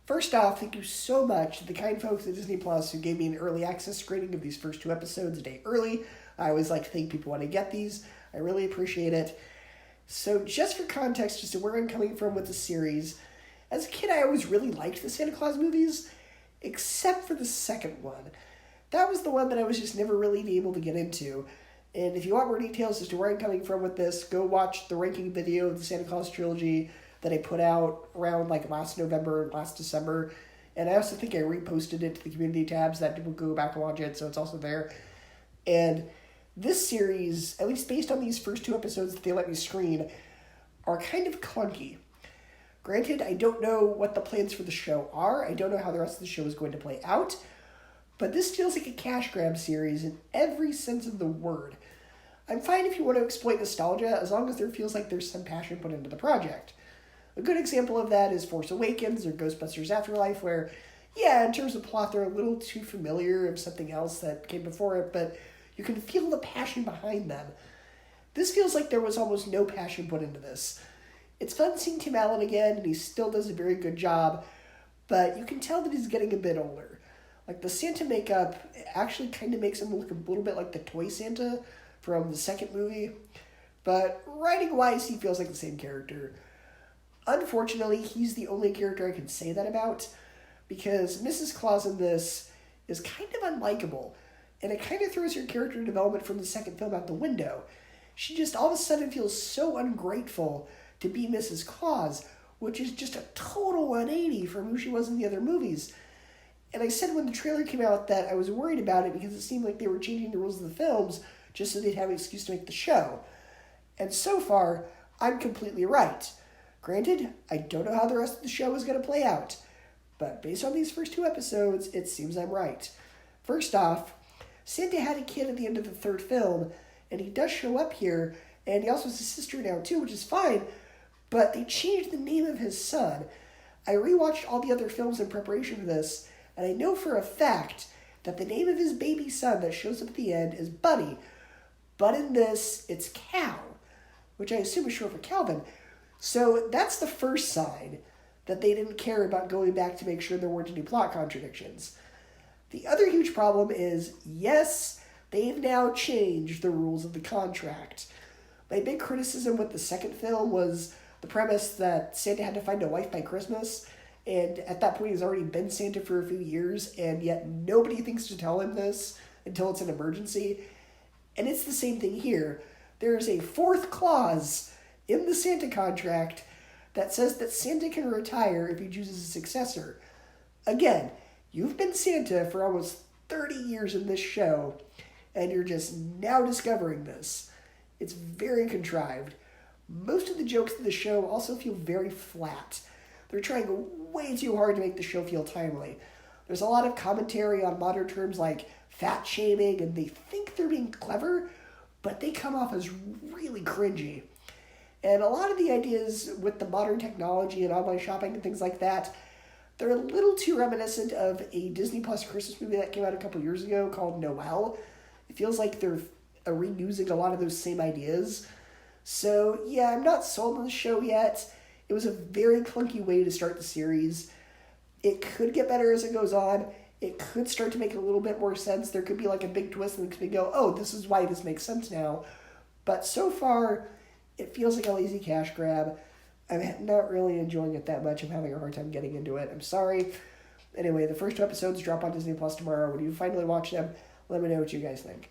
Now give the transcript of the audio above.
First off, thank you so much to the kind folks at Disney Plus who gave me an early access screening of these first 2 episodes a day early. I always like to thank people when I get these. I really appreciate it. So just for context as to where I'm coming from with the series, as a kid I always really liked the Santa Claus movies, except for the second one. That was the one that I was just never really able to get into. And if you want more details as to where I'm coming from with this, go watch the ranking video of the Santa Claus trilogy that I put out around last November and last December. And I also think I reposted it to the community tabs that people go back and watch it, so it's also there. And this series, at least based on these first 2 episodes that they let me screen, are kind of clunky. Granted, I don't know what the plans for the show are. I don't know how the rest of the show is going to play out. But this feels like a cash grab series in every sense of the word. I'm fine if you want to exploit nostalgia, as long as there feels like there's some passion put into the project. A good example of that is Force Awakens or Ghostbusters Afterlife, where, yeah, in terms of plot, they're a little too familiar of something else that came before it, but you can feel the passion behind them. This feels like there was almost no passion put into this. It's fun seeing Tim Allen again, and he still does a very good job, but you can tell that he's getting a bit older. The Santa makeup actually kind of makes him look a little bit like the toy Santa from the second movie, but writing-wise, he feels like the same character. Unfortunately, he's the only character I can say that about, because Mrs. Claus in this is kind of unlikable, and it kind of throws her character development from the second film out the window. She just all of a sudden feels so ungrateful to be Mrs. Claus, which is just a total 180 from who she was in the other movies. And I said when the trailer came out that I was worried about it because it seemed like they were changing the rules of the films just so they'd have an excuse to make the show. And so far, I'm completely right. Granted, I don't know how the rest of the show is going to play out, but based on these first 2 episodes, it seems I'm right. First off, Santa had a kid at the end of the third film, and he does show up here, and he also has a sister now too, which is fine, but they changed the name of his son. I rewatched all the other films in preparation for this, and I know for a fact that the name of his baby son that shows up at the end is Buddy, but in this, it's Cal, which I assume is short for Calvin. So that's the first sign that they didn't care about going back to make sure there weren't any plot contradictions. The other huge problem is, yes, they've now changed the rules of the contract. My big criticism with the second film was the premise that Santa had to find a wife by Christmas, and at that point he's already been Santa for a few years, and yet nobody thinks to tell him this until it's an emergency. And it's the same thing here. There's a 4th clause in the Santa contract that says that Santa can retire if he chooses a successor. Again, you've been Santa for almost 30 years in this show, and you're just now discovering this. It's very contrived. Most of the jokes in the show also feel very flat. They're trying way too hard to make the show feel timely. There's a lot of commentary on modern terms like fat shaming, and they think they're being clever, but they come off as really cringy. And a lot of the ideas with the modern technology and online shopping and things like that, they're a little too reminiscent of a Disney Plus Christmas movie that came out a couple years ago called Noel. It feels like they're reusing a lot of those same ideas. So, yeah, I'm not sold on the show yet. It was a very clunky way to start the series. It could get better as it goes on. It could start to make a little bit more sense. There could be a big twist and it could go, oh, this is why this makes sense now. But so far, it feels like a lazy cash grab. I'm not really enjoying it that much. I'm having a hard time getting into it. I'm sorry. Anyway, the first 2 episodes drop on Disney Plus tomorrow. When you finally watch them, let me know what you guys think.